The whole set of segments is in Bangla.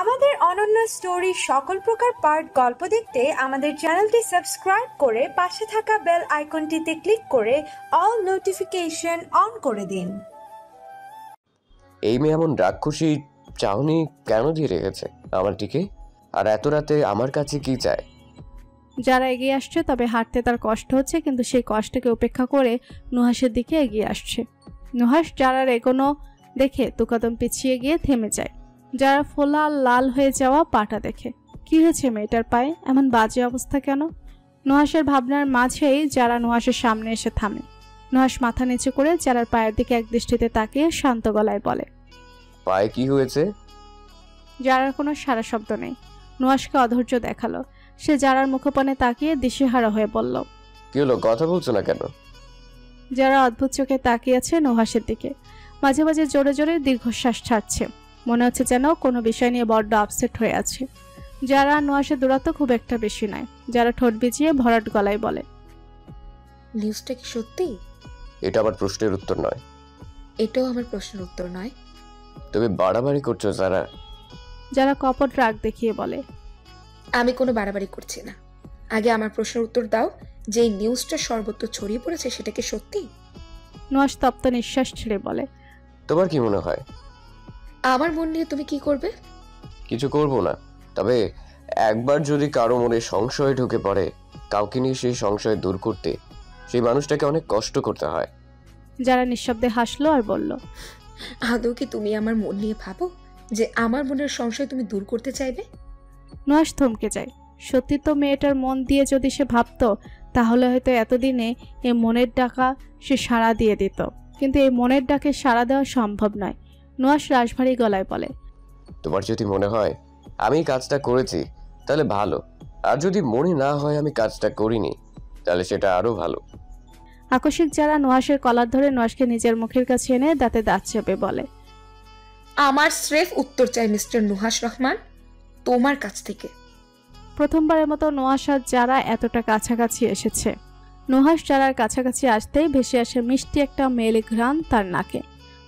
আমাদের অনন্য স্টোরি সকল প্রকার পার্ট গল্প দেখতে আমাদের চ্যানেলটি সাবস্ক্রাইব করে পাশে থাকা বেল আইকনটিতে ক্লিক করে অল নোটিফিকেশন অন করে দিন। এই মেয়ে এমন রাক্ষসী চাহনি কেন দিয়ে রেখেছে আমার দিকে, আর এত রাতে আমার কাছে কি চায়? যারা এগিয়ে আসছে, তবে হাঁটতে তার কষ্ট হচ্ছে, কিন্তু সেই কষ্টকে উপেক্ষা করে নুহাসের দিকে এগিয়ে আসছে। নুহাস যারার এগোনো দেখে দু কদম পিছিয়ে গিয়ে থেমে যায়। যারা ফোলা লাল হয়ে যাওয়া পাটা দেখে। কি হয়েছে মেয়েটার পায়ে, এমন বাজে অবস্থা কেন? নুহাসের ভাবনার মাঝেই যারা নুহাসের সামনে এসে থামে। নুহাস মাথা নিচু করে যারার পায়ের দিকে এক দৃষ্টিতে তাকিয়ে শান্ত গলায় বলে, পায়ে কি হয়েছে? যারার কোনো সারা শব্দ নেই। নুহাসকে অধৈর্য দেখালো। সে যারার মুখপানে তাকিয়ে দিশেহারা হয়ে বলল, কি হলো, কথা বলছো না কেন? যারা অদ্ভুত চোখে তাকিয়ে আছে নুহাসের দিকে। মাঝে মাঝে জোরে জোরে দীর্ঘশ্বাস ছাড়ছে। মনে হচ্ছে যেন কোনো বিষয় নিয়ে বড্ড আপসেট হয়ে আছে। যারা নুহাসের দূরত্ব খুব একটা বেশি নয়। যারা ঠোঁট বিজিয়ে ভরাট গলায় বলে, নিউজটা কি সত্যি? এটা আবার প্রশ্নের উত্তর নয়। এটাও আমার প্রশ্নের উত্তর নয়। তুমি বাড়াবাড়ি করছো যারা। যারা কপট রাগ দেখিয়ে বলে, আমি কোনো বাড়াবাড়ি করছি না। আগে আমার প্রশ্নের উত্তর দাও, যে এই নিউজটা সর্বত্র ছড়িয়ে পড়েছে সেটা কি সত্যি? নুহাস তপ্ত নিঃশ্বাস ছেড়ে বলে, তোমার কি মনে হয়? আমার মন নিয়ে তুমি কি করবে? কিছু করব না, তবে একবার যদি কারো মনে সংশয় ঢুকে পড়ে, কাউকে নিয়ে সেই সংশয় দূর করতে সেই মানুষটাকে অনেক কষ্ট করতে হয়। যারা নিঃশব্দে হাসলো আর বলল, আদৌ কি তুমি আমার মন নিয়ে ভাবো যে আমার মনের সংশয় তুমি দূর করতে চাইবে? নুহাস থমকে যায়। সত্যি তো মেয়েটার মন দিয়ে যদি সে ভাবতো, তাহলে হয়তো এতদিনে এই মনের ডাকা সে সাড়া দিয়ে দিত। কিন্তু এই মনের ডাকে সাড়া দেওয়া সম্ভব নয়। নুহাস রাশভারী গলায় বলে, তোমার যদি মনে হয় আমি কাজটা করেছি তাহলে ভালো, আর যদি মনে না হয় আমি কাজটা করিনি তাহলে সেটা আরো ভালো। আকস্মিক যারা নুহাসের কলার ধরে নুহাসকে নিজের মুখের কাছে এনে দাঁতে দাঁত চেপে বলে, আমার স্রেফ উত্তর চাই মিস্টার নুহাস রহমান, তোমার কাছ থেকে। প্রথমবারের মতো নুহাস আর যারা এতটা কাছাকাছি এসেছে। নুহাস যারার কাছাকাছি আসতেই ভেসে আসে মিষ্টি একটা মেয়েলি ঘ্রাণ তার নাকে।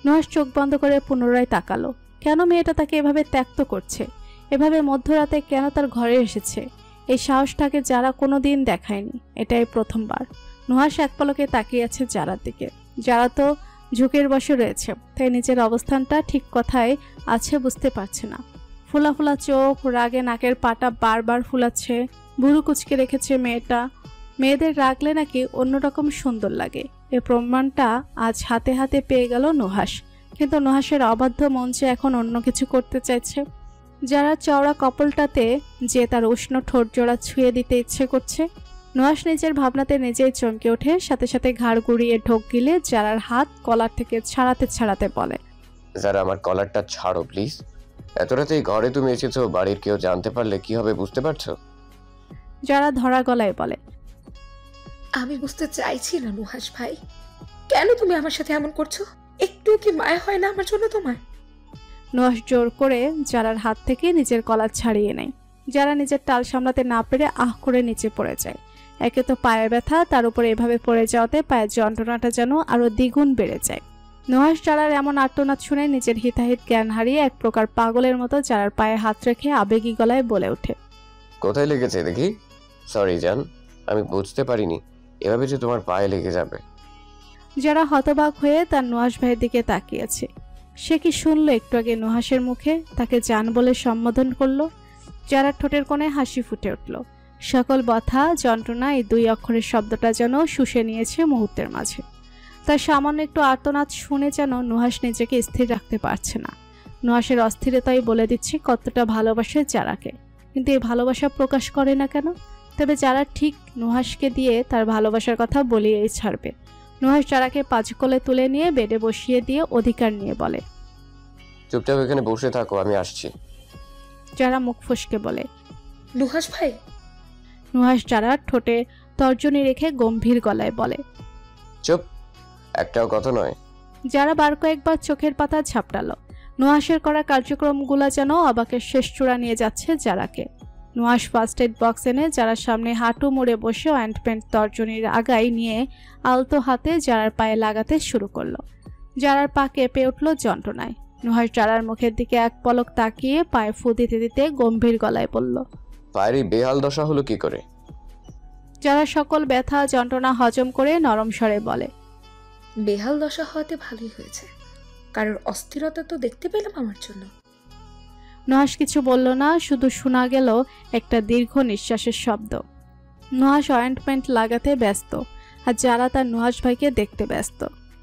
নুহাস চোখ বন্ধ করে পুনরায় তাকালো। কেন মেয়েটা তাকে এভাবে ত্যক্ত করছে? এভাবে মধ্যরাতে কেন তার ঘরে এসেছে? এই সাহসটাকে যারা কোনোদিন দেখায়নি, এটাই প্রথমবার। নুহাস এক পলকে তাকিয়ে আছে যারার দিকে। যারা তো ঝুঁকের বসে রয়েছে, তাই নিজের অবস্থানটা ঠিক কথায় আছে বুঝতে পারছে না। ফুলা ফুলা চোখ, রাগে নাকের পাটা বারবার ফুলাচ্ছে। ভুরু কুচকে রেখেছে মেয়েটা। মেয়েদের রাগলে নাকি অন্যরকম সুন্দর লাগে, এ প্রমাণটা আজ হাতে হাতে পেয়ে গেল নুহাস। কিন্তু নুহাসের অবাধ্য মঞ্চে এখন অন্য কিছু করতে চাইছে। যারা চওড়া কপালটাতে যে তার উষ্ণ ঠোঁট জোড়া ছুঁয়ে দিতে ইচ্ছে করছে। নুহাস নিজের ভাবনাতে নিজেই চমকে ওঠে, সাথে সাথে ঘাড় গুড়িয়ে ঢোক গিলে যারার হাত কলার থেকে ছাড়াতে ছাড়াতে বলে, যারা আমার কলারটা ছাড়ো প্লিজ। এত রাতে ঘরে তুমি এসেছো, বাড়ির কেউ জানতে পারলে কি হবে বুঝতে পারছো? যারা ধরা গলায় বলে, আমি বুঝতে চাইছি না নুহাস ভাই, কেন তুমি আমার সাথে এমন করছো? একটু কি মায়া হয় না আমার জন্য তোমার? নুহাস জোর করে যারার হাত থেকে নিজের কলার ছাড়িয়ে নেয়। যারা নিজের টাল সামলাতে না পেরে আহ করে নিচে পড়ে যায়। একে তো পায়ে ব্যথা, তার উপর এভাবে পড়ে যাওয়াতে পায়ের যন্ত্রণাটা যেন আরো দ্বিগুণ বেড়ে যায়। নুহাস যারার এমন আর্তনাদ শুনে নিজের হিতাহিত জ্ঞান হারিয়ে এক প্রকার পাগলের মতো যারার পায়ে হাত রেখে আবেগী গলায় বলে ওঠে, কোথায় লেগেছে দেখি? সরি জান, আমি বুঝতে পারিনি এভাবে যে তোমার পায়ে লেগে যাবে। যারা হতবাক হয়ে তার নুহাস ভাইয়ের দিকে তাকিয়েছে। সে কি শুনলো একটু আগে নুহাসের মুখে তাকে জান বলে সম্বোধন করলো? যারা ঠোঁটের কোণে হাসি ফুটে উঠল। সকল ব্যথা যন্ত্রণা এই দুই অক্ষরের শব্দটা যেন শুষে নিয়েছে মুহূর্তের মাঝে। তার সামান্য একটু আর্তনাদ শুনে যেন নুহাস নিজেকে স্থির রাখতে পারছে না। নুহাসের অস্থিরতাই বলে দিচ্ছে কতটা ভালোবাসে যারাকে, কিন্তু এই ভালোবাসা প্রকাশ করে না কেন? তবে যারা ঠিক নুহাসকে দিয়ে তার ভালোবাসার কথা বলিয়েই ছাড়বে। নুহাস যারাকে পাঁচকলে তুলে নিয়ে বেডে বসিয়ে দিয়ে অধিকার নিয়ে বলে, চুপচাপ এখানে বসে থাকো, আমি আসছি। যারা মুখ ফসকে বলে, নুহাস ভাই। নুহাস যারা ঠোঁটে তর্জনী রেখে গম্ভীর গলায় বলে, চুপ, একটাও কথা নয়। যারা বার কয়েকবার চোখের পাতা ঝাপটালো। নুহাসের করা কার্যক্রমগুলো যেন অবাকের শেষ চূড়া নিয়ে যাচ্ছে যারাকে। নুহাস ফার্স্ট এড বক্স এনে যারা সামনে হাঁটু মুড়ে বসে অয়েন্টমেন্ট তর্জনীর আগায় নিয়ে আলতো হাতে যারার পায়ে লাগাতে শুরু করলো। যারার পা কেঁপে উঠল যন্ত্রণায়। নুহাশ যারার মুখের দিকে এক পলক তাকিয়ে পায়ে ফু দিতে দিতে গম্ভীর গলায় বলল, পায়ের এই বেহাল দশা হলো কি করে? যারা সকল ব্যথা যন্ত্রণা হজম করে নরম স্বরে বলে, বেহাল দশা হওয়াতে ভালোই হয়েছে, কারোর অস্থিরতা তো দেখতে পেলাম আমার জন্য। নুহাশ কিছু বলল না, শুধু শোনা গেল একটা দীর্ঘ নিঃশ্বাসের শব্দ। নুহাশ অয়েন্টমেন্ট লাগাতে ব্যস্ত, আর যারা তার নুহাশ ভাইকে দেখতে ব্যস্ত।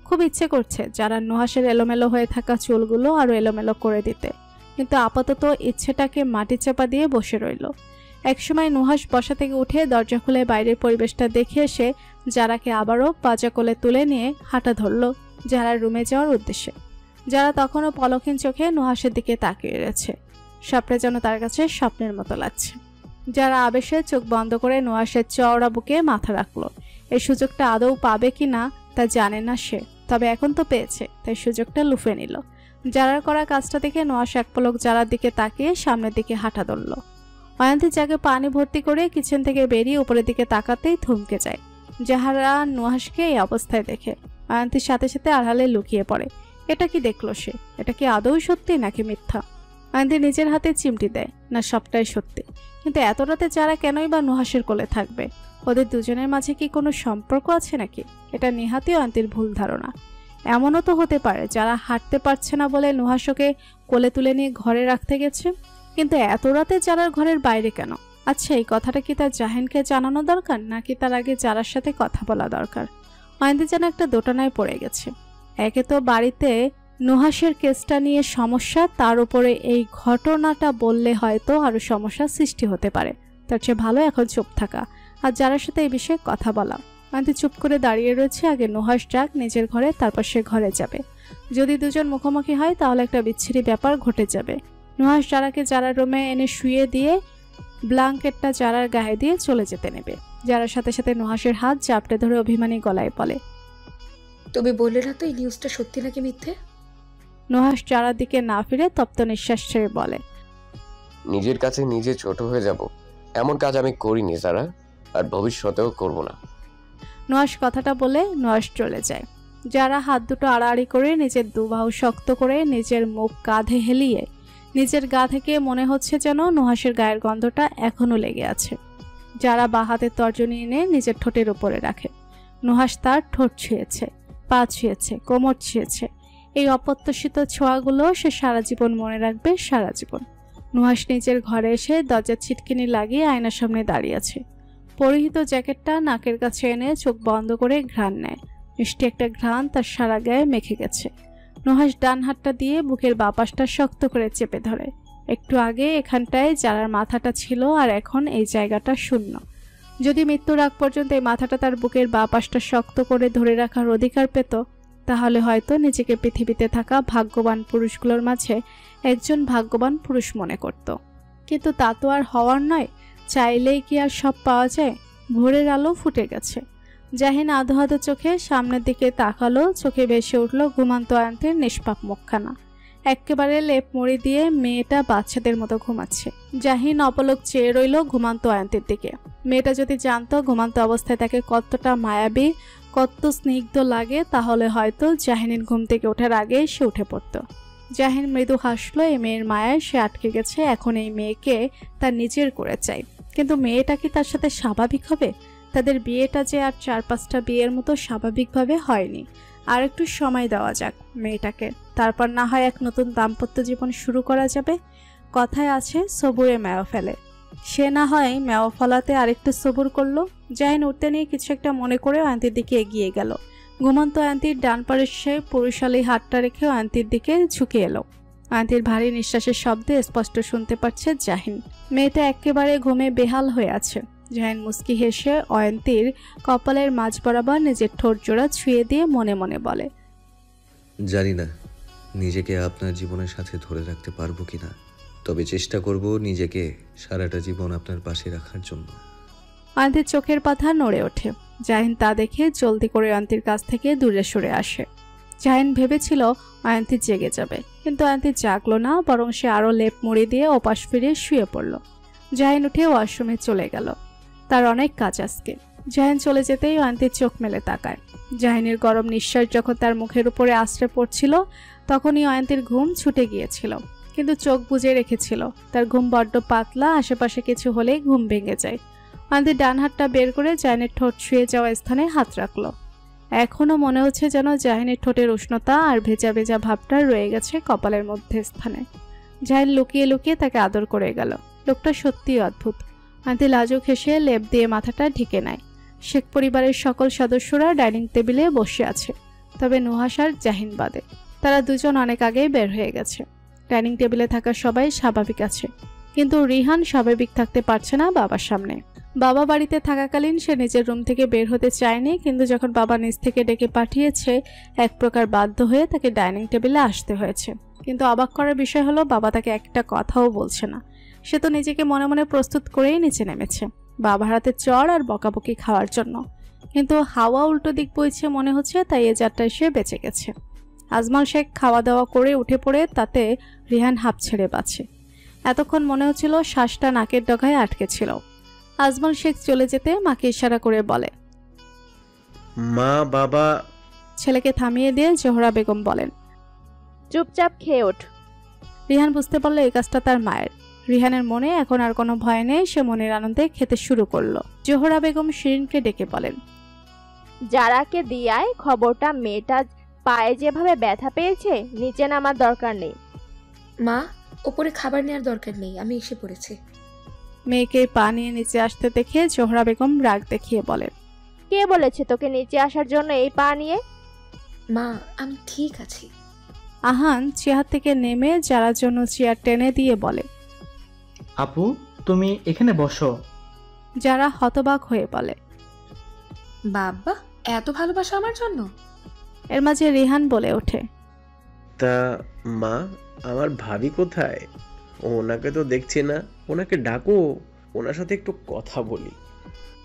খুব ইচ্ছে করছে যারা নুহাশের এলোমেলো হয়ে থাকা চুলগুলো আরো এলোমেলো করে দিতে, কিন্তু আপাতত ইচ্ছেটাকে মাটি চাপা দিয়ে বসে রইল। একসময় নুহাশ বসা থেকে উঠে দরজা খুলে বাইরের পরিবেশটা দেখে এসে যারাকে আবারও পাজা কোলে তুলে নিয়ে হাঁটা ধরল যারা রুমে যাওয়ার উদ্দেশ্যে। যারা তখনও পলকহীন চোখে নুহাশের দিকে তাকিয়ে রয়েছে, সবটা যেন তার কাছে স্বপ্নের মতো লাগছে। যারা আবেশে চোখ বন্ধ করে নুহাশের চওড়া বুকে মাথা রাখলো। এই সুযোগটা আদৌ পাবে কি না তা জানে না সে, তবে এখন তো পেয়েছে, তাই সুযোগটা লুফে নিল। যারার করা কাজটা দেখে নুহাশ এক পলক যারার দিকে তাকিয়ে সামনের দিকে হাঁটা ধরল। অয়ন্তী যাকে পানি ভর্তি করে কিচেন থেকে বেরিয়ে উপরের দিকে তাকাতেই থমকে যায়। যাহারা নুহাশকে এই অবস্থায় দেখে অয়ন্তীর সাথে সাথে আড়ালে লুকিয়ে পড়ে। এটা কি দেখলো সে? এটা কি আদৌ সত্যি নাকি মিথ্যা? অয়ন্তী নিজের হাতে চিমটি দেয়, না সবটাই সত্যি? কিন্তু এত রাতে যারা কেনই বা নুহাশের কোলে থাকবে? ওদের দুজনের মাঝে কি কোনো সম্পর্ক আছে নাকি? এটা নেহাতই অয়ন্তীর ভুল ধারণা। এমনও তো হতে পারে যারা হাঁটতে পারছে না বলে নুহাশকে কোলে তুলে নিয়ে ঘরে রাখতে গেছে। কিন্তু এত রাতে যারার ঘরের বাইরে কেন? আচ্ছা, এই কথাটা কি তার জাহিনকে জানানো দরকার, নাকি তার আগে যারার সাথে কথা বলা দরকার? অয়ন্তী যেন একটা দোটানায় পড়ে গেছে। একে তো বাড়িতে নুহাশের কেসটা নিয়ে সমস্যা, তার উপরে এই ঘটনাটা বললে হয়তো আরো সমস্যার সৃষ্টি হতে পারে। তার চেয়ে ভালো এখন চুপ থাকা আর যারার সাথে এই বিষয়ে কথা বলা। অয়ন্তী চুপ করে দাঁড়িয়ে রয়েছে। আগে নুহাশ যাক নিজের ঘরে, তারপর সে ঘরে যাবে। যদি দুজন মুখোমুখি হয় তাহলে একটা বিচ্ছিরি ব্যাপার ঘটে যাবে। নুহাশ যারাকে যারার রুমে এনে শুয়ে দিয়ে ব্ল্যাঙ্কেটটা যারার গায়ে দিয়ে চলে যেতে নেবে। যারার সাথে সাথে নুহাশের হাত চাপটে ধরে অভিমানী গলায় বলে, তুমি বললে না তো এই নিউজটা সত্যি নাকি মিথ্যে? নুহাশ যারার দিকে না ফিরে তপ্ত নিঃশ্বাস ছেড়ে বলে, নিজের কাছে নিজে ছোট হয়ে যাব এমন কাজ আমি করিনি যারা, আর ভবিষ্যতেও করব না। নুহাশ কথাটা বলে নুহাশ চলে যায়। যারা হাত দুটো আড়াআড়ি করে নিজের দুবাহু শক্ত করে নিজের মুখ কাঁধে হেলিয়ে নিজের গা থেকে মনে হচ্ছে যেন নুহাশের গায়ের গন্ধটা এখনো লেগে আছে। যারা বা হাতের তর্জনী এনে নিজের ঠোঁটের উপরে রাখে। নুহাশ তার ঠোঁট ছুঁয়েছে, পা ছুঁয়েছে, কোমর ছুঁয়েছে। এই অপ্রত্যাশিত ছোঁয়াগুলো সে সারা জীবন মনে রাখবে, সারা জীবন। নুহাশ নিজের ঘরে এসে দরজার ছিটকিনি লাগিয়ে আয়নার সামনে দাঁড়িয়ে আছে। পরিহিত জ্যাকেটটা নাকের কাছে এনে চোখ বন্ধ করে ঘ্রাণ নেয়। মিষ্টি একটা ঘ্রাণ তার সারা গায়ে মেখে গেছে। নুহাশ ডান হাতটা দিয়ে বুকের বাঁ পাশটা শক্ত করে চেপে ধরে। একটু আগে এখানটায় যারার মাথাটা ছিল, আর এখন এই জায়গাটা শূন্য। যদি মৃত্যুর আগ পর্যন্ত এই মাথাটা তার বুকের বাঁ পাশটা শক্ত করে ধরে রাখার অধিকার পেত, তাহলে হয়তো নিজেকে পৃথিবীতে থাকা ভাগ্যবান পুরুষগুলোর মাঝে একজন ভাগ্যবান পুরুষ মনে করত। কিন্তু তা তো আর হওয়ার নয়। চাইলেই কি আর সব পাওয়া যায়? ভোরের আলো ফুটে গেছে। জাহিন আধো আধো চোখে সামনের দিকে তাকালো। চোখে ভেসে উঠল ঘুমান্ত অয়ন্তীর নিষ্পাপ মুখখানা। একেবারে লেপ মুড়ি দিয়ে মেয়েটা বাচ্চাদের মতো ঘুমাচ্ছে। জাহিন অপলক চেয়ে রইল ঘুমান্ত অয়ন্তীর দিকে। মেয়েটা যদি জানতো ঘুমান্ত অবস্থায় তাকে কতটা মায়াবী, কত স্নিগ্ধ লাগে, তাহলে হয়তো জাহিনের ঘুম থেকে ওঠার আগে সে উঠে পড়ত। জাহিন মৃদু হাসলো। এই মেয়ের মায়ায় সে আটকে গেছে। এখন এই মেয়েকে তার নিজের করে চাই। কিন্তু মেয়েটা কি তার সাথে স্বাভাবিক হবে? তাদের বিয়েটা যে আর 4-5টা বিয়ের মতো স্বাভাবিকভাবে হয়নি। আর একটু সময় দেওয়া যাক মেয়েটাকে, তারপর না হয় এক নতুন দাম্পত্য জীবন শুরু করা যাবে। কথায় আছে সবুরে মেওয়া ফেলে। সে না হয় মেওয়া ফলাতে আরেকটু সবুর করলো। জাহিন উঠতে নিয়ে কিছু একটা মনে করে অয়ন্তীর দিকে এগিয়ে গেল। ঘুমন্ত অয়ন্তীর ডান পার্শ্বে পুরুষালী হাতটা রেখে অয়ন্তীর দিকে ঝুঁকে এলো। অয়ন্তীর ভারী নিঃশ্বাসের শব্দে স্পষ্ট শুনতে পাচ্ছে জাহিন। মেয়েটা একেবারে ঘুমে বেহাল হয়ে আছে। জাহিন মুস্কি হেসে অয়ন্তীর কপালের মাঝ বরাবর নিজের ঠোঁট জোড়া ছুঁয়ে দিয়ে মনে মনে বলে, জানি না নিজেকে আপনার জীবনের সাথে ধরে রাখতে পারবো কিনা, তবে চেষ্টা করব নিজেকে সারাটা জীবন আপনার পাশে রাখার জন্য। অয়ন্তীর চোখের পাতা নড়ে ওঠে। জাহিন তা দেখে জলদি করে অয়ন্তীর কাছ থেকে দূরে সরে আসে। জাহিন ভেবেছিল অয়ন্তী জেগে যাবে, কিন্তু অয়ন্তী জাগলো না, বরং সে আরো লেপ মুড়ি দিয়ে ওপাশ ফিরে শুয়ে পড়ল। জাহিন উঠে ওয়াশরুমে চলে গেল। তার অনেক কাজ আজকে। জাহিন চলে যেতেই অয়ন্তীর চোখ মেলে তাকায়। জাহিনের গরম নিঃশ্বাস যখন তার মুখের উপরে আশ্রে পড়ছিল তখনই অয়ন্তীর ঘুম ছুটে গিয়েছিল, কিন্তু চোখ বুজে রেখেছিল। তার ঘুম বড্ড পাতলা, আশেপাশে কিছু হলেই ঘুম ভেঙে যায়। অয়ন্তী ডান হাতটা বের করে জাহিনের ঠোঁট ছুঁয়ে যাওয়া স্থানে হাত রাখলো। এখনো মনে হচ্ছে যেন জাহিনের ঠোঁটের উষ্ণতা আর ভেজা ভেজা ভাবটা রয়ে গেছে কপালের মধ্যে স্থানে। জাহিন লুকিয়ে লুকিয়ে তাকে আদর করে গেল। লোকটা সত্যিই অদ্ভুত। অয়ন্তী লাজুক হেসে লেপ দিয়ে মাথাটা ঢেকে নেয়। শেখ পরিবারের সকল সদস্যরা ডাইনিং টেবিলে বসে আছে, তবে নুহাশ আর জাহিন বাদে। তারা দুজন অনেক আগেই বের হয়ে গেছে। ডাইনিং টেবিলে থাকা সবাই স্বাভাবিক আছে, কিন্তু রিহান স্বাভাবিক থাকতে পারছে না বাবার সামনে। বাবা বাড়িতে থাকাকালীন সে নিজের রুম থেকে বের হতে চায়নি, কিন্তু যখন বাবা নিজ থেকে ডেকে পাঠিয়েছে এক প্রকার বাধ্য হয়ে তাকে ডাইনিং টেবিলে আসতে হয়েছে। কিন্তু অবাক করার বিষয় হলো বাবা তাকে একটা কথাও বলছে না। সে তো নিজেকে মনে মনে প্রস্তুত করেই নিচে নেমেছে বাবার হাতে চড় আর বকাবকি খাওয়ার জন্য, কিন্তু হাওয়া উল্টো দিক বইছে মনে হচ্ছে, তাই এ যাত্রায় সে বেঁচে গেছে। আজমল শেখ খাওয়া দাওয়া করে উঠে পড়ে, তাতে রিহান হাঁপ ছেড়ে বাঁচে। এতক্ষণ মনে হচ্ছিল শ্বাসটা নাকের ডগায় আটকে ছিল। আজমল শেখ চলে যেতে মাকে ইশারা করে বলে, মা বাবা। ছেলেকে থামিয়ে দিয়ে জোহরা বেগম বলেন, চুপচাপ খেয়ে ওঠ। রিহান বুঝতে পারলো এই কাজটা তার মায়ের। রিহানের মনে এখন আর কোনো ভয় নেই, সে মনের আনন্দে খেতে শুরু করলো। জোহরা বেগম শিরিনকে ডেকে বলেন, যারাকে দিয়ায় খবরটা মেয়েটা পায়ে যেভাবে ব্যথা পেয়েছে, নিচে নামার দরকার নেই। মা, ওপরে খাবার নেওয়ার দরকার নেই, আমি এসে পড়েছি। মেয়েকে পা নিয়ে নিচে আসতে দেখে জোহরা বেগম রাগ দেখিয়ে বলেন, কে বলেছে তোকে নিচে আসার জন্য এই পা নিয়ে? মা, আমি ঠিক আছি। আহান চেয়ার থেকে নেমে যারার জন্য চেয়ার টেনে দিয়ে বলে, আপু তুমি এখানে বসো। যারা হতবাক হয়ে বলে, বাবা, এত ভালোবাসা আমার জন্য? এর মাঝে রিহান বলে ওঠে, তা মা, আমার ভাবি কোথায়? ওনাকে তো দেখছি না, ওনাকে ডাকো, ওনার সাথে একটু কথা বলি।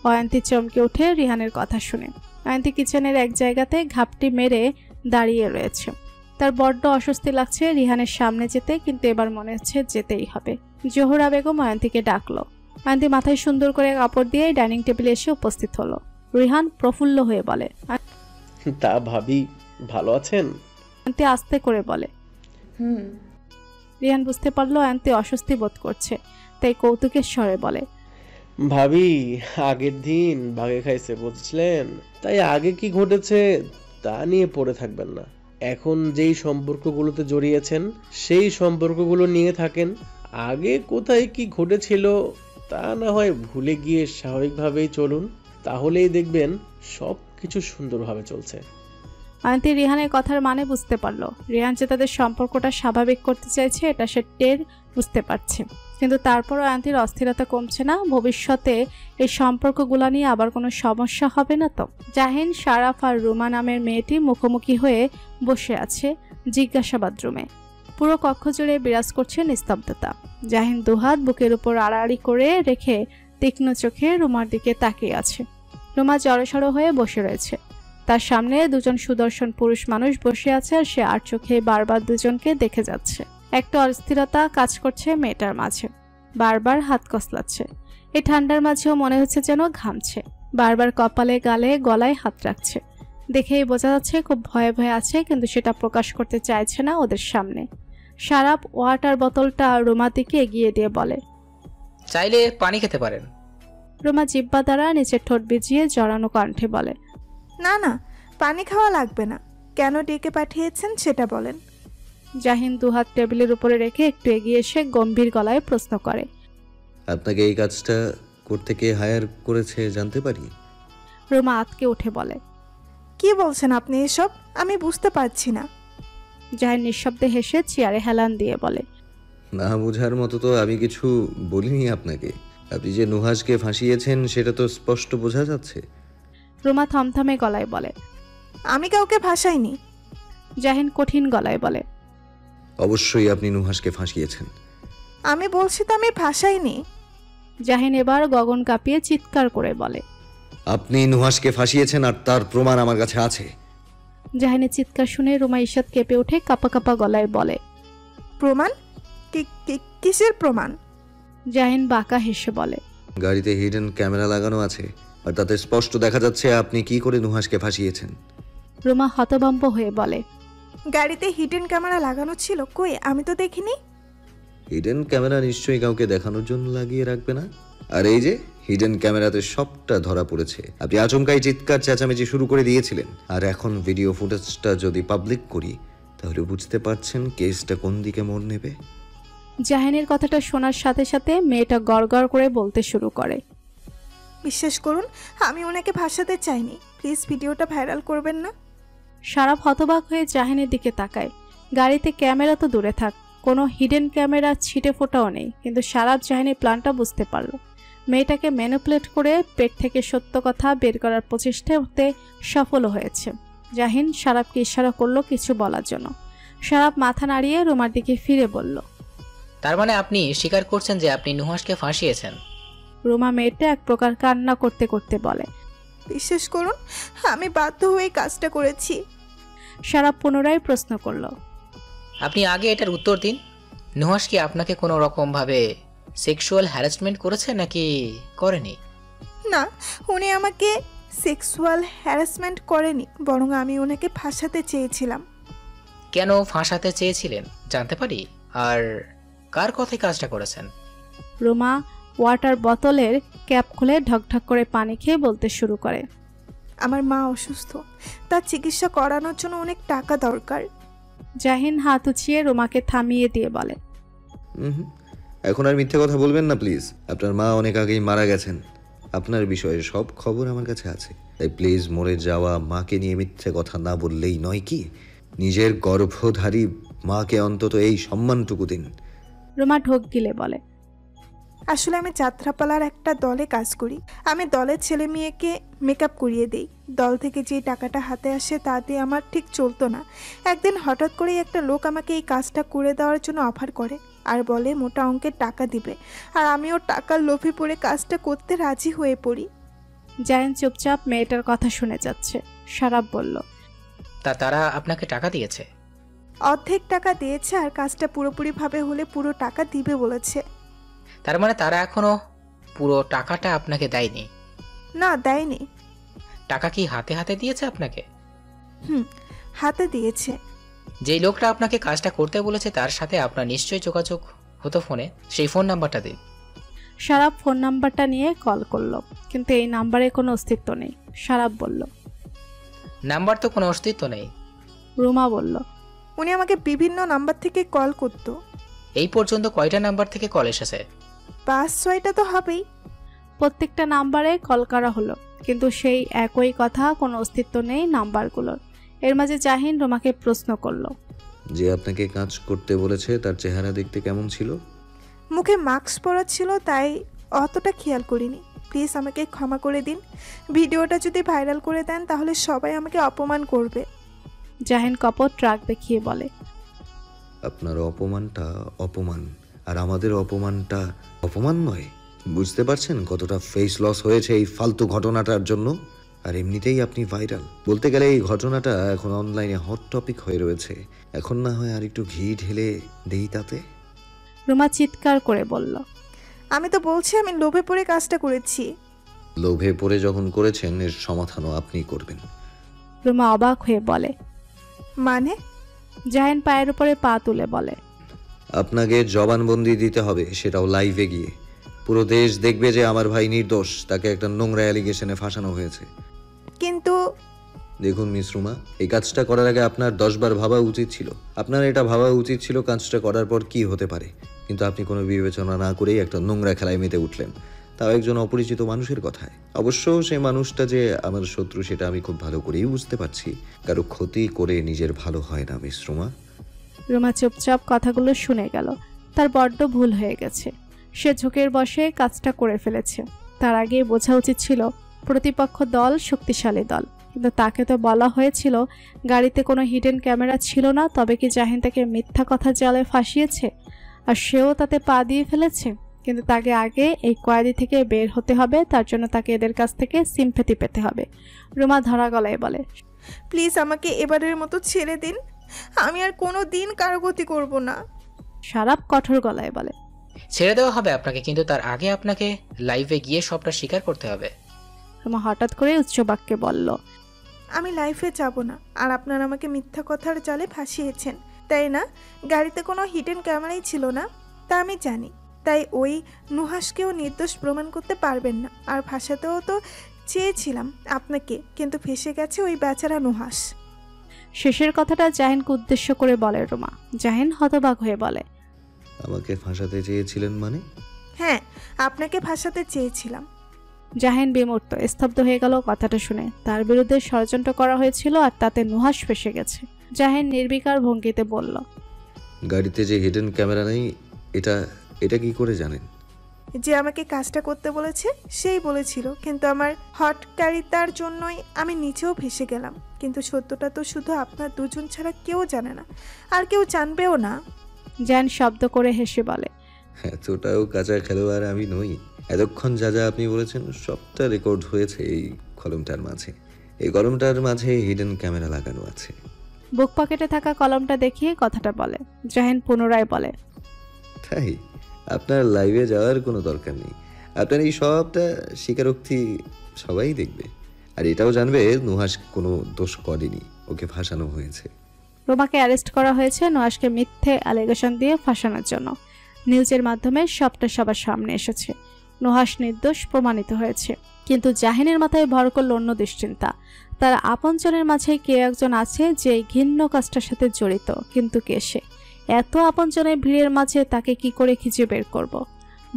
অয়ন্তী চমকে ওঠে রিহানের কথা শুনে। অয়ন্তী কিচেনের এক জায়গাতে ঘাপটি মেরে দাঁড়িয়ে রয়েছে। তার বড্ড অস্বস্তি লাগছে রিহানের সামনে যেতে, কিন্তু এবার মনে হচ্ছে যেতেই হবে। জোহরা বেগম অয়ন্তীকে ডাকলো। অয়ন্তী মাথায় সুন্দর করে কাপড় দিয়ে ডাইনিং টেবিলে এসে উপস্থিত হলো। রিহান প্রফুল্ল হয়ে বলে, তা ভাবি ভালো আছেন? অয়ন্তী আস্তে করে বলে, রিহান বুঝতে পারলো অয়ন্তী অস্বস্তি বোধ করছে, তাই কৌতুকের স্বরে বলে, ভাবি আগের দিন বাঘে খাইছে বুঝলেন, তাই আগে কি ঘটেছে তা নিয়ে পড়ে থাকবেন না। এখন যেই সম্পর্কগুলোতে জড়িয়েছেন সেই সম্পর্কগুলো নিয়ে থাকেন। আগে কোথায় কি ঘটেছিল তা না হয় ভুলে গিয়ে স্বাভাবিকভাবেই চলুন, তাহলেই দেখবেন সব কিছু সুন্দরভাবে চলছে। অয়ন্তী রিহানের কথার মানে বুঝতে পারলো। রিহান যে তাদের সম্পর্কটা স্বাভাবিক করতে চাইছে এটা সে টের বুঝতে পারছে, কিন্তু তারপরও অয়ন্তীর অস্থিরতা কমছে না। ভবিষ্যতে এই সম্পর্কগুলো নিয়ে আবার কোনো সমস্যা হবে না তো? জাহিন, শারাফ আর রুমা নামের মেয়েটি মুখোমুখি হয়ে বসে আছে জিজ্ঞাসাবাদ রুমে। পুরো কক্ষ জুড়ে বিরাজ করছে নিস্তব্ধতা। জাহিন দুহাত বুকের উপর আড়াআড়ি করে রেখে তীক্ষ্ণ চোখে রুমার দিকে তাকিয়ে আছে। রুমা জড়সড় হয়ে বসে রয়েছে। তার সামনে দুজন সুদর্শন পুরুষ মানুষ বসে আছে, আর সে আর চোখে বারবার দুজনকে দেখে যাচ্ছে। একটা অস্থিরতা কাজ করছে মেয়েটার মাঝে, বারবার হাত কসলাচ্ছে। এই ঠান্ডার মাঝেও মনে হচ্ছে যেন ঘামছে। বারবার কপালে, গালে, গলায় হাত রাখছে। দেখেই বোঝা যাচ্ছে খুব ভয়ে ভয়ে আছে, কিন্তু সেটা প্রকাশ করতে চাইছে না ওদের সামনে। শারাপ ওয়াটার বোতলটা রুমার দিকে এগিয়ে দিয়ে বলে, চাইলে পানি খেতে পারেন। রুমা জিব্বা দ্বারা নিচের ঠোঁট ভিজিয়ে জড়ানো কণ্ঠে বলে, না না, পানি খাওয়া লাগবে না। কেন ডেকে পাঠিয়েছেন সেটা বলেন। জাহিন দুহাত টেবিলের উপরে রেখে একটু এগিয়ে এসে গম্ভীর গলায় প্রশ্ন করে, আপনাকে এই কাজটা করতে কে হায়ার করেছে জানতে পারি? রুমা আতকে উঠে বলে, কি বলছেন আপনি এসব? আমি বুঝতে পারছি না। জাহিন নিঃশব্দে হেসে চেয়ারে হেলান দিয়ে বলে, না বোঝার মতো তো আমি কিছু বলিনি আপনাকে। আপনি যে নুহাসকে ফাঁসিয়েছেন সেটা তো স্পষ্ট বোঝা যাচ্ছে। রুমা থমথমে গলায় বলে, আমি কাউকে ভাসাইনি। জাহিন কঠিন গলায় বলে, অবশ্যই আপনি নুহাসকে ফাঁসিয়েছেন। আমি বলছি তো আমি ভাসাইনি। জাহিন এবার গগন কাঁপিয়ে চিৎকার করে বলে, আপনি নুহাসকে ফাঁসিয়েছেন আর তার প্রমাণ আমার কাছে আছে। জাহিনের চিৎকার শুনে রুমা ঈষৎ কেঁপে উঠে কাঁপা কাঁপা গলায় বলে, প্রমাণ? কিসের প্রমাণ? জাহিন বাঁকা হেসে বলে, গাড়িতে হিডেন ক্যামেরা লাগানো আছে, আর তাতে স্পষ্ট দেখা যাচ্ছে আপনি কি করে নুহাসকে ফাঁসিয়েছেন। রুমা হতভম্ব হয়ে বলে, গাড়িতে হিডেন ক্যামেরা লাগানো ছিল, কই আমি তো দেখিনি। হিডেন ক্যামেরা নিশ্চয়ই কাউকে দেখানোর জন্য লাগিয়ে রাখবে না। আর এই যে হিডেন ক্যামেরাতে সবটা ধরা পড়েছে। আপনি আচমকাই চিৎকার চেঁচামেচি শুরু করে দিয়েছিলেন। আর এখন ভিডিও ফুটেজটা যদি পাবলিক করি তাহলে বুঝতে পারছেন কেসটা কোন দিকে মোড় নেবে। জাহিনের কথাটা শোনার সাথে সাথে মেয়েটা গড়গড় করে বলতে শুরু করে, বিশ্বাস করুন, আমি ওনাকে ভাসাতে চাইনি, প্লিজ ভিডিওটা ভাইরাল করবেন না। সারাপ হতবাক হয়ে জাহিনের দিকে তাকায়। গাড়িতে ক্যামেরা তো দূরে থাক, কোনো হিডেন ক্যামেরা ছিটে ফোটাও নেই, কিন্তু সারাপ জাহিনের প্ল্যানটা বুঝতে পারল। মেয়েটাকে ম্যানিপুলেট করে পেট থেকে সত্য কথা বের করার প্রচেষ্টাতে সফল হয়েছে। জাহিন সারাপকে ইশারা করলো কিছু বলার জন্য। সারাপ মাথা নাড়িয়ে রুমার দিকে ফিরে বলল, তার মানে আপনি স্বীকার করছেন যে আপনি নুহাসকে ফাঁসিয়েছেন? রুমা মেয়েটা এক প্রকার কান্না করতে করতে বলে, বিশ্বাস করুন, আমি বাধ্য হয়ে কাজটা করেছি। সারাপ পুনরায় প্রশ্ন করলো, আপনি আগে এটার উত্তর দিন। নুহাস কি আপনাকে কোনো রকম ভাবে সেক্সুয়াল হ্যারাসমেন্ট করেছে নাকি করেনি? না, উনি আমাকে সেক্সুয়াল হ্যারাসমেন্ট করেনি, বরং আমি ওনাকে ফাঁসাতে চেয়েছিলাম। কেন ফাঁসাতে চেয়েছিলেন জানতে পারি? আর কার কথায় কাজটা করেছেন? রুমা ওয়াটার বোতলের ক্যাপ খুলে ঢকঢক করে পানি খেয়ে বলতে শুরু করে, আমার মা অসুস্থ, তার চিকিৎসা করানোর জন্য অনেক টাকা দরকার। জাহিন হাত উঁচিয়ে রুমাকে থামিয়ে দিয়ে বলে, এখন আর মিথ্যে কথা বলবেন না প্লিজ। আপনার মা অনেক আগেই মারা গেছেন। আপনার বিষয়ে সব খবর আমার কাছে আছে, তাই প্লিজ মরে যাওয়া মাকে নিয়ে মিথ্যে কথা না বললেই নয় কি? নিজের গর্ভধারী মাকে অন্তত এই সম্মানটুকু দিন। রুমা ঢোক গিলে বলে, আসলে আমি যাত্রাপালার একটা দলে কাজ করি। আমি দলের ছেলে মেয়েকে মেকআপ করিয়ে দিই। দল থেকে যে টাকাটা হাতে আসে তা দিয়ে আমার ঠিক চলতো না। একদিন হঠাৎ করেই একটা লোক আমাকে এই কাজটা করে দেওয়ার জন্য অফার করে আর বলে মোটা অঙ্কের টাকা দিবে, আর আমিও টাকার লোভে পড়ে কাজটা করতে রাজি হয়ে পড়ি। জাহিন চুপচাপ মেয়েটার কথা শুনে যাচ্ছে। সারাপ বলল, তারা আপনাকে টাকা দিয়েছে? অর্ধেক টাকা দিয়েছে, আর কাজটা পুরোপুরিভাবে হলে পুরো টাকা দিবে বলেছে। তার মানে তারা এখনো পুরো টাকাটা আপনাকে দেয়নি? না, দেয়নি। টাকা কি হাতে হাতে দিয়েছে আপনাকে? হাতে দিয়েছে। যেই লোকটা আপনাকে কাজটা করতে বলেছে তার সাথে আপনার নিশ্চয়ই যোগাযোগ হতো ফোনে, সেই ফোন নাম্বারটা দিন। সারাপ ফোন নাম্বারটা নিয়ে কল করলো, কিন্তু এই নাম্বারে কোনো অস্তিত্ব নেই। সারাপ বলল, নাম্বার তো কোনো অস্তিত্ব নেই। রুমা বলল, উনি আমাকে বিভিন্ন নাম্বার থেকে কল করতো। এই পর্যন্ত কয়টা নাম্বার থেকে কল এসেছে? 5-6টা তো হবেই। প্রত্যেকটা নাম্বারে কল করা হলো, কিন্তু সেই একই কথা, কোনো অস্তিত্ব নেই নাম্বারগুলোর। এর মাঝে জাহিন রুমাকে প্রশ্ন করলো, যে আপনাকে কাজ করতে বলেছে তার চেহারা দেখতে কেমন ছিল? মুখে মাস্ক পরা ছিল, তাই অতটা খেয়াল করিনি। প্লিজ আমাকে ক্ষমা করে দিন। ভিডিওটা যদি ভাইরাল করে দেন তাহলে সবাই আমাকে অপমান করবে। জাহিন কপট রাগ দেখিয়ে বলে, আপনার অপমানটা অপমান, আর আমাদের অপমানটা অপমান নয়। বুঝতে পারছেন কতটা ফেস লস হয়েছে এই ফালতু ঘটনাটার জন্য? আর এমনিতেই আপনি ভাইরাল। বলতে গেলে এই ঘটনাটা এখন অনলাইনে হট টপিক হয়ে রয়েছে। এখন না হয় আর একটু ঘি ঢেলে দেই তাতে। রুমা চিৎকার করে বলল, আমি তো বলছি আমি লোভে পড়ে কাজটা করেছি। লোভে পড়ে যখন করেছেন এর সমাধানও আপনি করবেন। রুমা অবাক হয়ে বলে, মানে? জাহিন পায়ের উপরে পা তুলে বলে, আপনাকে জবানবন্দি দিতে হবে, সেটাও লাইভে গিয়ে। পুরো দেশ দেখবে যে আমার ভাই নির্দোষ, তাকে একটা নোংরা অ্যালিগেশনে ফাঁসানো হয়েছে। কিন্তু দেখুন মিস রুমা, এই কাজটা করার আগে আপনার 10 বার ভাবা উচিত ছিল। আপনার এটা ভাবা উচিত ছিল কাজটা করার পর কি হতে পারে, কিন্তু আপনি কোনো বিবেচনা না করেই একটা নোংরা খেলায় মেতে উঠলেন, তাও একজন অপরিচিত মানুষের কথায়। অবশ্য সেই মানুষটা যে আমার শত্রু সেটা আমি খুব ভালো করেই বুঝতে পারছি। কারো ক্ষতি করে নিজের ভালো হয় না মিস রুমা। রুমা চুপচাপ কথাগুলো শুনে গেল। তার বড্ড ভুল হয়ে গেছে। সে ঝোঁকের বশে কাজটা করে ফেলেছে। তার আগে বোঝা উচিত ছিল প্রতিপক্ষ দল শক্তিশালী দল, কিন্তু তাকে তো বলা হয়েছিল গাড়িতে কোনো হিডেন ক্যামেরা ছিল না। তবে কি জাহিন তাকে মিথ্যা কথা জালে ফাঁসিয়েছে আর সেও তাতে পা দিয়ে ফেলেছে? কিন্তু তাকে আগে এই কয়েদি থেকে বের হতে হবে, তার জন্য তাকে এদের কাছ থেকে সিম্প্যাথি পেতে হবে। রুমা ধরা গলায় বলে, প্লিজ আমাকে এবারের মতো ছেড়ে দিন, আমি আর কোনো দিন কারো ক্ষতি করব না। সারাপ কঠোর গলায় বলে, ছেড়ে দেওয়া হবে আপনাকে, কিন্তু তার আগে আপনাকে লাইভে গিয়ে সবটা স্বীকার করতে হবে। রুমা হঠাৎ করে উচ্চ বাক্যে বলল, আমি লাইফে যাব না। আর আপনারা আমাকে মিথ্যা কথার জালে ফাঁসিয়েছেন, তাই না? গাড়িতে কোনো হিডেন ক্যামেরাই ছিল না, তা আমি জানি। তাই ওই নুহাসকেও নির্দোষ প্রমাণ করতে পারবেন না। আর ফাঁসাতেও তো চেয়েছিলাম আপনাকে, কিন্তু ফেসে গেছে ওই বেচারা নুহাস। শেষের কথাটা জাহিনকে উদ্দেশ্য করে বলে রুমা। জাহিন হতবাক হয়ে বলে, আমাকে ফাঁসাতে চেয়েছিলেন মানে? হ্যাঁ, আপনাকে ফাঁসাতে চেয়েছিলাম। জাহিন বিমূর্ত স্তব্ধ হয়ে গেল কথাটা শুনে। তার বিরুদ্ধে ষড়যন্ত্র করা হয়েছিল আর তাতে নুহাস ফেসে গেছে। জাহিন নির্বিকার ভঙ্গিতে বলল, গাড়িতে যে হিডেন ক্যামেরা নেই এটা কি করে জানেন? যে আমাকে কাজটা করতে বলেছে সেই বলেছিল, কিন্তু আমার হটকারিতার জন্যই আমি নিচেও ভেসে গেলাম। কিন্তু সত্যটা তো শুধু আপনার দুজন ছাড়া কেউ জানে না, আর কেউ জানবেও না। জাহিন শব্দ করে হেসে বলে, এতটাও কাঁচা খেলোয়াড় আমি নই। এতক্ষণ যা যা আপনি বলেছেন সবটা রেকর্ড হয়েছে এই কলমটার মাঝে। এই কলমটার মাঝে হিডেন ক্যামেরা লাগানো আছে। বুক পকেটে থাকা কলমটা দেখিয়ে কথাটা বলে। জাহিন পুনরায় বলে, তাই আপনার লাইভে যাওয়ার কোনো দরকার নেই। আপনার এই সবটা স্বীকারোক্তি সবাই দেখবে, আর এটাও জানবে নুহাস কোনো দোষ করেনি, ওকে ফাঁসানো হয়েছে। রুমাকে অ্যারেস্ট করা হয়েছে নুহাসকে মিথ্যে অ্যালিগেশন দিয়ে ফাঁসানোর জন্য। নিউজের মাধ্যমে সবটা সবার সামনে এসেছে। নুহাস নির্দোষ প্রমাণিত হয়েছে। কিন্তু জাহিনের মাথায় ভর করল অন্য দুশ্চিন্তা। তার আপনজনের মাঝে কে একজন আছে যে এই ঘৃণ্য কাজটার সাথে জড়িত, কিন্তু কে সে? এত আপনজনের ভিড়ের মাঝে তাকে কি করে খুঁজে বের করব?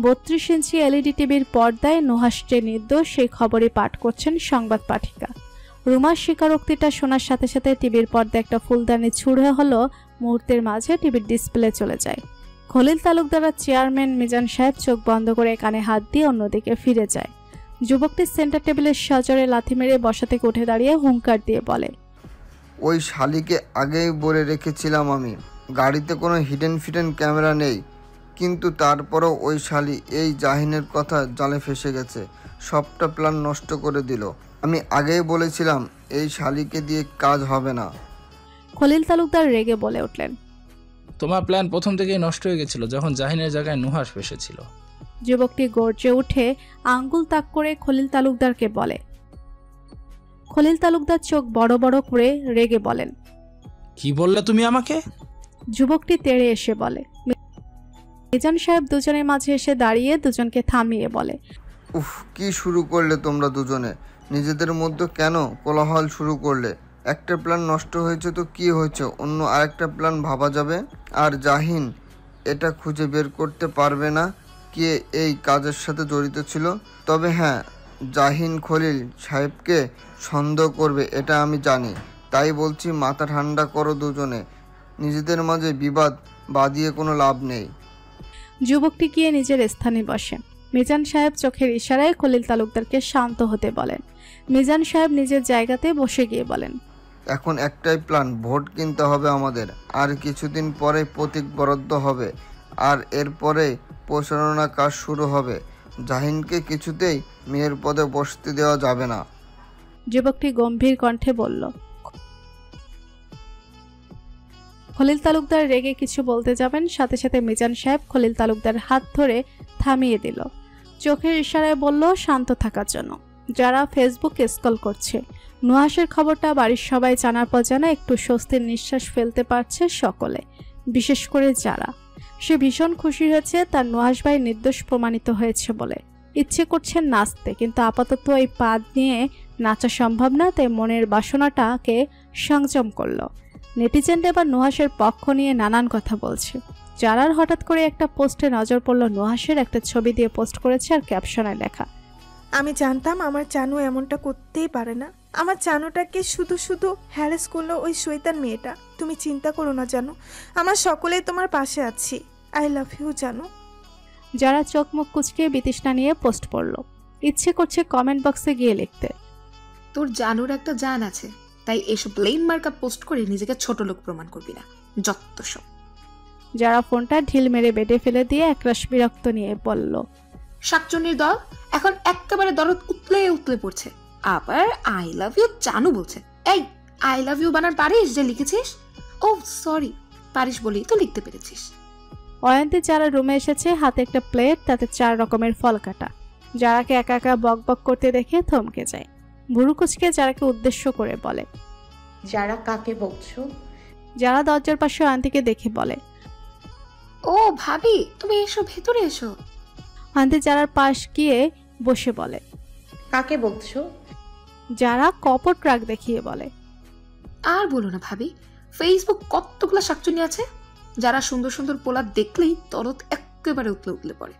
32 ইঞ্চি এলইডি টিভির পর্দায় নুহাস যে নির্দোষ সেই খবরই পাঠ করছেন সংবাদ পাঠিকা। রুমার স্বীকারোক্তিটা শোনার সাথে সাথে টিভির পর্দায় একটা ফুলদানি ছুড়ে হলো, মুহূর্তের মাঝে টিভির ডিসপ্লে চলে যায়। খলিল তালুকদার আর চেয়ারম্যান মিজান সাহেব চোখ বন্ধ করে কানে হাত দিয়ে অন্যদিকে ফিরে যায়। যুবকটি সেন্টার টেবিলের সজোরে লাথি মেরে বসা থেকে উঠে দাঁড়িয়ে হুঙ্কার দিয়ে বলে, ওই শালিকে আগেই বলে রেখেছিলাম আমি, গাড়িতে কোনো হিডেন ক্যামেরা নেই। কিন্তু তারপরও ওই শালি এই জাহিনের কথা জালে ফেসে গেছে, সবটা প্ল্যান নষ্ট করে দিল। আমি আগেই বলেছিলাম এই শালিকে দিয়ে কাজ হবে না। খলিল তালুকদার রেগে বলে উঠলেন, তোমার প্ল্যান প্রথম থেকেই নষ্ট হয়ে গেছিল যখন জাহিনের জায়গায় নুহাস ফেসেছিল। যুবকটি গর্জে উঠে আঙ্গুল তাক করে খলিল তালুকদারকে বলে। খলিল তালুকদার চোখ বড় বড় করে রেগে বলেন, কি বললে তুমি আমাকে? যুবকটি তেড়ে এসে বলে। মিজান সাহেব দুজনের মাঝে এসে দাঁড়িয়ে দুজনকে থামিয়ে বলে, উফ, কি শুরু করলে তোমরা দুজনে? নিজেদের মধ্যে কেন কোলাহল শুরু করলে? একটা প্ল্যান নষ্ট হয়েছে তো কি হয়েছে, অন্য আরেকটা প্ল্যান ভাবা যাবে। আর জাহিন এটা খুঁজে বের করতে পারবে না কে এই কাজের সাথে জড়িত ছিল। তবে হ্যাঁ, জাহিন খলিল সাহেবকে সন্দেহ করবে এটা আমি জানি। তাই বলছি মাথা ঠান্ডা করো দুজনে, নিজেদের মাঝে বিবাদ বাঁধিয়ে কোনো লাভ নেই। যুবকটি গিয়ে নিজের স্থানে বসে। মিজান সাহেব চোখের ইশারায় খলিল তালুকদারকে শান্ত হতে বলেন। মিজান সাহেব নিজের জায়গাতে বসে গিয়ে বলেন, এখন একটাই প্ল্যান, ভোট কিনতে হবে আমাদের। আর কিছুদিন পরে প্রতীক বরাদ্দ হবে, আর এরপরে প্রচারণা কাজ শুরু হবে। জাহিনকে কিছুতেই মেয়ের পদে বসতে দেওয়া যাবে না। যুবকটি গম্ভীর কণ্ঠে বলল। খলিল তালুকদার রেগে কিছু বলতে যাবেন, সাথে সাথে মিজান সাহেব খলিল তালুকদার হাত ধরে থামিয়ে দিল। চোখের ইশারায় বলল শান্ত থাকার জন্য। যারা ফেসবুক স্ক্রল করছে, নুহাসের খবরটা বাড়ির সবাই জানার পর যেন একটু স্বস্তির নিঃশ্বাস ফেলতে পারছে সকলে, বিশেষ করে যারা। সে ভীষণ খুশি হয়েছে তার নুহাস ভাই নির্দোষ প্রমাণিত হয়েছে বলে। ইচ্ছে করছে নাচতে, কিন্তু আপাতত এই পাদ নিয়ে নাচা সম্ভব না, তাই মনের বাসনাটাকে সংযম করলো। নেটিজেনরা এবার নুহাসের পক্ষ নিয়ে নানান কথা বলছে। যারার হঠাৎ করে একটা পোস্টে নজর পড়ল, নুহাসের একটা ছবি দিয়ে পোস্ট করেছে আর ক্যাপশনে লেখা, আমি জানতাম আমার চানু এমনটা করতেই পারে না। আমার চানুটাকে শুধু শুধু হ্যারেস করলো ওই শয়তান মেয়েটা। তুমি চিন্তা করো না জানু, আমার সকলেই তোমার পাশে আছি। আই লাভ ইউ জানু। যারা চোখ মুখ কুচকে বিতৃষ্ণা নিয়ে পোস্ট পড়ল। ইচ্ছে করছে কমেন্ট বক্সে গিয়ে লিখতে, তোর জানুর একটা জান আছে, তাই এসব লেম মার্কা পোস্ট করে নিজেকে ছোট লোক প্রমাণ করবি না, যত সব। যারা ফোনটা ঢিল মেরে বেডে ফেলে দিয়ে একরাশ বিরক্ত নিয়ে বলল, শাকচুন্নির দল এখন একেবারে দরদ উতলে উতলে পড়ছে, আবার আই লাভ ইউ জানু বলছে। এই আই লাভ ইউ বানার পারিস যে লিখেছিস? ও সরি, পারিস বলেই তো লিখতে পেরেছিস। অয়ন্তী যারা রুমে এসেছে, হাতে একটা প্লেট, তাতে 4 রকমের ফল কাটা। যারাকে একা একা বক বক করতে দেখে থমকে যায়। ভুরু কুচকে যারাকে উদ্দেশ্য করে বলে, যারা কাকে বকছো? যারা দরজার পাশে অয়ন্তীকে দেখে বলে, ও ভাবি তুমি এসো, ভেতরে এসো। অয়ন্তী যারার পাশ গিয়ে বসে বলে, কাকে বকছো? যারা কপট রাগ দেখিয়ে বলে, আর বলো না ভাবি, ফেসবুক কতগুলো শাকচুনি আছে, যারা সুন্দর সুন্দর পোলা দেখলেই দরদ একেবারে উতলে উতলে পড়ে।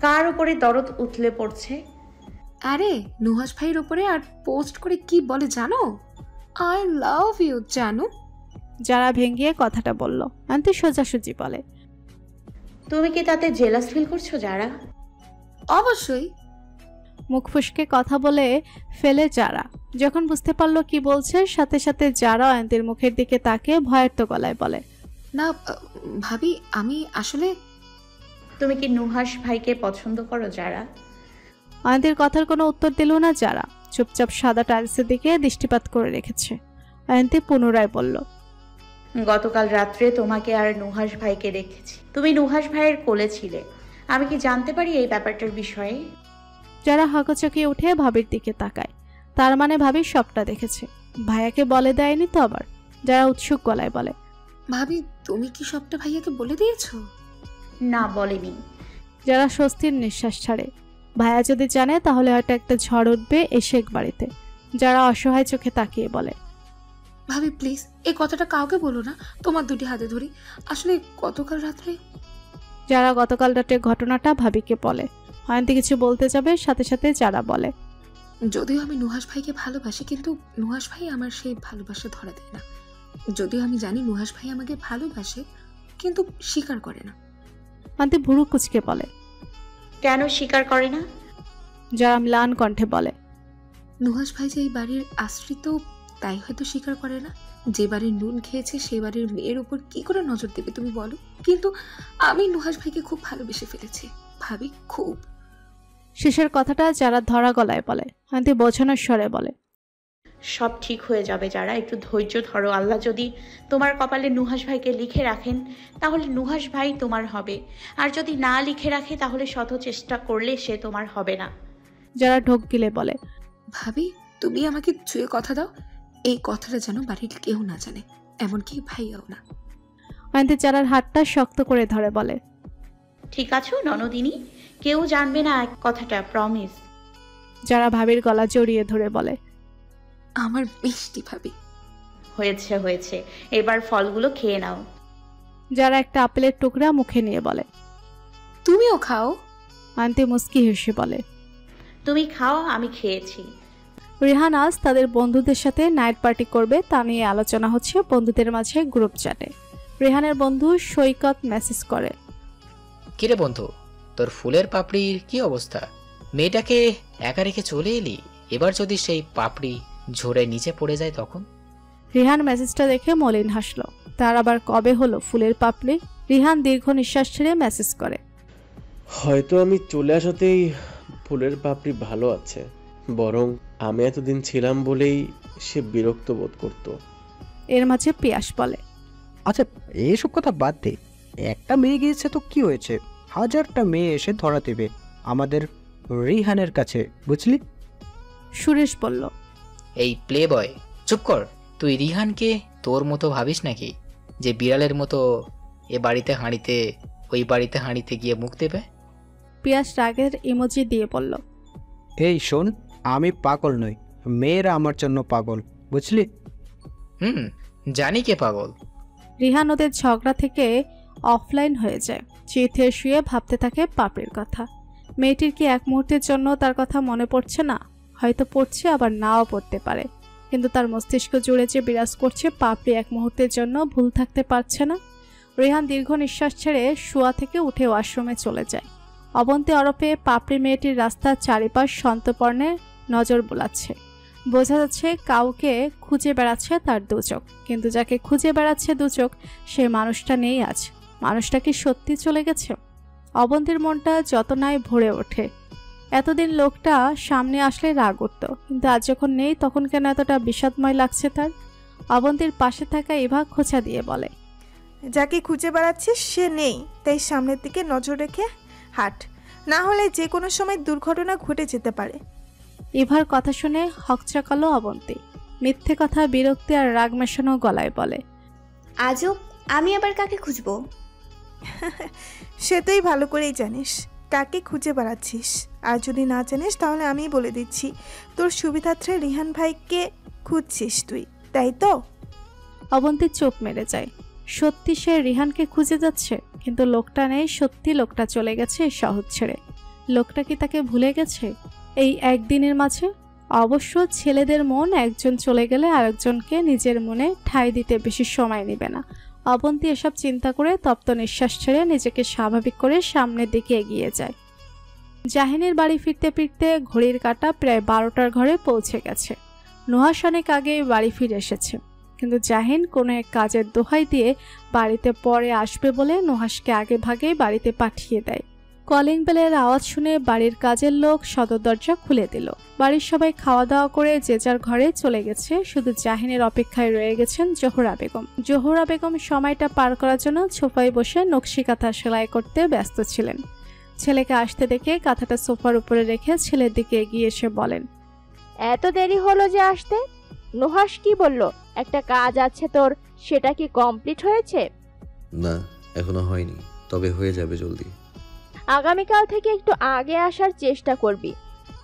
কার উপরে দরদ উতলে পড়ছে? আরে নুহাস ভাইয়ের উপরে। আর পোস্ট করে কি বলে জানো? আই লাভ ইউ জানো। যারা ভেঙে কথাটা বলল। অয়ন্তী সোজাসুজি বলে, তুমি কি তাতে জেলাস ফিল করছো যারা? অবশ্যই। মুখ ফুসকে কথা বলে ফেলে যারা। যখন বুঝতে পারলো কি বলছে, সাথে সাথে যারা অয়ন্তীর মুখের দিকে তাকে ভয়ের তো গলায় বলে, না ভাবি আমি আসলে। তুমি কি নুহাস ভাইকে পছন্দ করো যারা? অয়ন্তীর কথার কোনো উত্তর দিল না যারা। চুপচাপ সাদা টাইলসের দিকে দৃষ্টিপাত করে রেখেছে। অয়ন্তী পুনরায় বলল, গতকাল রাত্রে তোমাকে আর নুহাস ভাইকে দেখেছি। তুমি নুহাস ভাইয়ের কোলে ছিলে। আমি কি জানতে পারি এই ব্যাপারটার বিষয়ে? যারা হাঁকোচকিয়ে উঠে ভাবির দিকে তাকায়। তার মানে ভাবি সবটা দেখেছে। ভাইয়াকে বলে দেয়নি তো আবার? যারা উৎসুক গলায় বলে, ভাবি তুমি কি সবটা ভাইয়াকে বলে দিয়েছো? না, বলেনি। যারা স্বস্তির নিঃশ্বাস ছাড়ে। ভাইয়া যদি জানে তাহলে হয়তো একটা ঝড় উঠবে এই শেখ বাড়িতে। যারা অসহায় চোখে তাকিয়ে বলে, ভাবি প্লিজ এই কথাটা কাউকে বলো না, তোমার দুটি হাতে ধরি। আসলে গতকাল রাত্রে। যারা গতকাল রাতে ঘটনাটা ভাবিকে বলে। অয়ন্তী কিছু বলতে যাবে, সাথে সাথে যারা বলে, যদিও আমি নুহাস ভাইকে ভালোবাসি, কিন্তু নুহাস ভাই আমার সেই ভালোবাসা ধরা দেয় না। যদিও আমি জানি নুহাস ভাই আমাকে ভালোবাসে, কিন্তু স্বীকার করে না। অয়ন্তী ভুরু কুচকে বলে, কেন স্বীকার করে না? যারা ম্লান কণ্ঠে বলে, নুহাস ভাই যে এই বাড়ির আশ্রিত, তাই হয়তো স্বীকার করে না। যে বাড়ির নুন খেয়েছে সে বাড়ির মেয়ের উপর কি করে নজর দেবে তুমি বলো? কিন্তু আমি নুহাস ভাইকে খুব ভালোবেসে ফেলেছি ভাবি, খুব। শেষের কথাটা যারা ধরা গলায় বলে। অয়ন্তী বোঝানোর স্বরে বলে, সব ঠিক হয়ে যাবে যারা, একটু ধৈর্য ধরো। আল্লাহ যদি তোমার কপালে নুহাস ভাইকে লিখে রাখেন তাহলে নুহাস ভাই তোমার হবে, আর যদি না লিখে রাখে তাহলে শত চেষ্টা করলে সে তোমার হবে না। যারা ঢোক গিলে বলে, ভাবি তুমি আমাকে ছুঁয়ে কথা দাও, এই কথাটা যেন বাড়ির কেউ না জানে, এমনকি ভাইয়াও না। অয়ন্তী যারার হাতটা শক্ত করে ধরে বলে, ঠিক আছো ননদিনী? কেউ জানবে না কথাটা, প্রমিস। যারা ভাবির গলা জড়িয়ে ধরে বলে, আমার মিষ্টি ভাবি। হয়েছে হয়েছে, এবার ফলগুলো খেয়ে নাও। যারা একটা আপেলের টুকরা মুখে নিয়ে বলে, তুমিও খাও। অয়ন্তী মুস্কি হেসে বলে, তুমি খাও, আমি খেয়েছি। রিহান আজ তাদের বন্ধুদের সাথে নাইট পার্টি করবে, তা নিয়ে আলোচনা হচ্ছে বন্ধুদের মাঝে গ্রুপ চ্যাটে। রেহানের বন্ধু সৈকত মেসেজ করে, কিরে বন্ধু, তোর ফুলের পাপড়ির কি অবস্থা? মেয়েটাকে একা রেখে চলে এলি, এবার যদি সেই পাপড়ি ঝরে নিচে পড়ে যায় তখন? রিহান মেসেজটা দেখে মলিন হাসলো। তার আবার কবে হলো ফুলের পাপড়ি? রিহান দীর্ঘ নিঃশ্বাস ছেড়ে মেসেজ করে, হয়তো আমি চলে আসাতেই ফুলের পাপড়ি ভালো আছে, বরং আমি এতদিন ছিলাম বলেই সে বিরক্ত বোধ করত। এর মাঝে পিয়াস বলে, আচ্ছা এসব কথা বাদ দে, একটা মেয়ে গিয়েছে তো কি হয়েছে, হাজারটা মেয়ে এসে ধরা দেবে আমাদের রিহানের কাছে, বুঝলি? সুরেশ বলল, এই প্লে বয় চুপ কর। তুই রিহানকে তোর মতো ভাবিস নাকি, যে বিড়ালের মতো এ বাড়িতে হাঁড়িতে ওই বাড়িতে হাঁড়িতে গিয়ে মুখ দেবে? পিয়াস রাগের ইমোজি দিয়ে বলল, এই শোন, আমি পাগল নই, মেয়েরা আমার জন্য পাগল, বুঝলি? জানি কে পাগল। রিহান ওদের ঝগড়া থেকে অফলাইন হয়ে যায়। চিথে শুয়ে ভাবতে থাকে পাপড়ির কথা। মেয়েটির কি এক মুহূর্তের জন্য তার কথা মনে পড়ছে না? হয়তো পড়ছে, আবার নাও পড়তে পারে, কিন্তু তার মস্তিষ্ক জুড়ে যে বিরাজ করছে পাপড়ি এক মুহূর্তের জন্য ভুল থাকতে পারছে না। রেহান দীর্ঘ নিঃশ্বাস ছেড়ে শোয়া থেকে উঠে ওয়াশরুমে চলে যায়। অবন্তী অরফে পাপড়ি মেয়েটির রাস্তার চারিপাশ সন্তর্পণে নজর বোলাচ্ছে। বোঝা যাচ্ছে কাউকে খুঁজে বেড়াচ্ছে তার দু চোখ, কিন্তু যাকে খুঁজে বেড়াচ্ছে দু চোখ সে মানুষটা নেই আজ। মানুষটা কি সত্যি চলে গেছে? অবন্তীর মনটা যত নাই ভরে ওঠে। এতদিন লোকটা সামনে আসলে রাগ উঠত, কিন্তু আজ যখন নেই তখন কেন এতটা বিষাদময় লাগছে তার? অবন্তীর পাশে থাকা ইভা খোঁচা দিয়ে বলে, যাকে খুঁজে বেড়াচ্ছিস সে নেই, তাই সামনের দিকে নজর রেখে হাঁট, না হলে যে কোনো সময় দুর্ঘটনা ঘটে যেতে পারে। ইভার কথা শুনে হকচাকালো অবন্তী। মিথ্যে কথা, বিরক্তি আর রাগ মেশানো গলায় বলে, আজব, আমি আবার কাকে খুঁজবো? সে তুই ভালো করেই জানিস কাকে খুঁজে বেড়াচ্ছিস। আর যদি না জানিস তাহলে আমি বলে দিচ্ছি, তোর সুবিধার্থে রিহান ভাইকে খুঁজছিস তুই, তাই তো? অবন্তী চোখ মেরে যায়। সত্যি সে রিহানকে খুঁজে যাচ্ছে, কিন্তু লোকটা নেই। সত্যি লোকটা চলে গেছে এই শহর ছেড়ে। লোকটা কি তাকে ভুলে গেছে এই একদিনের মাঝে? অবশ্য ছেলেদের মন একজন চলে গেলে আরেকজনকে নিজের মনে ঠাঁই দিতে বেশি সময় নেবে না। অবন্তী এসব চিন্তা করে তপ্ত নিঃশ্বাস ছেড়ে নিজেকে স্বাভাবিক করে সামনের দিকে এগিয়ে যায়। জাহিনের বাড়ি ফিরতে ফিরতে ঘড়ির কাঁটা প্রায় 12টার ঘরে পৌঁছে গেছে। নুহাশ অনেক আগে বাড়ি ফিরে এসেছে, কিন্তু জাহিন কোনো এক কাজের দোহাই দিয়ে বাড়িতে পরে আসবে বলে নুহাশকে আগে ভাগেই বাড়িতে পাঠিয়ে দেয়। কলিং বেলের আওয়াজ শুনে বাড়ির কাজের লোক সদর দরজা খুলে দিল। বাড়ির সবাই খাওয়া দাওয়া করে যে যার ঘরে চলে গেছে। শুধু জাহিনের অপেক্ষায় রয়ে গেছেন জোহরা বেগম। জোহরা বেগম সময়টা পার করার জন্য সোফায় বসে নকশি কাঁথা সেলাই করতে ব্যস্ত ছিলেন। ছেলেকে আসতে দেখে কাঁথাটা সোফার উপরে রেখে ছেলের দিকে এগিয়ে এসে বলেন, এত দেরি হলো যে আসতে? নুহাশ কি বলল? একটা কাজ আছে তোর, সেটা কি কমপ্লিট হয়েছে? না, এখনো হয়নি, তবে হয়ে যাবে জলদি। আগামীকাল থেকে একটু আগে আসার চেষ্টা করবি।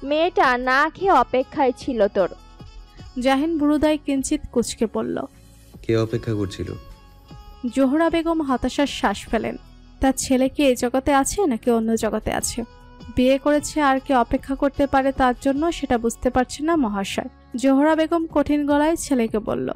মেয়েটা না খেয়ে অপেক্ষায় ছিল তোর। জাহিন বুড়োদায় কিঞ্চিত কুঁচকে পড়ল। কে অপেক্ষা করছিল? জোহরা বেগম হতাশার শ্বাস ফেলেন। তার ছেলে কি এই জগতে আছে নাকি অন্য জগতে আছে? বিয়ে করেছে আর কে অপেক্ষা করতে পারে তার জন্য, সেটা বুঝতে পারছে না মহাশয়। জোহরা বেগম কঠিন গলায় ছেলেকে বলল,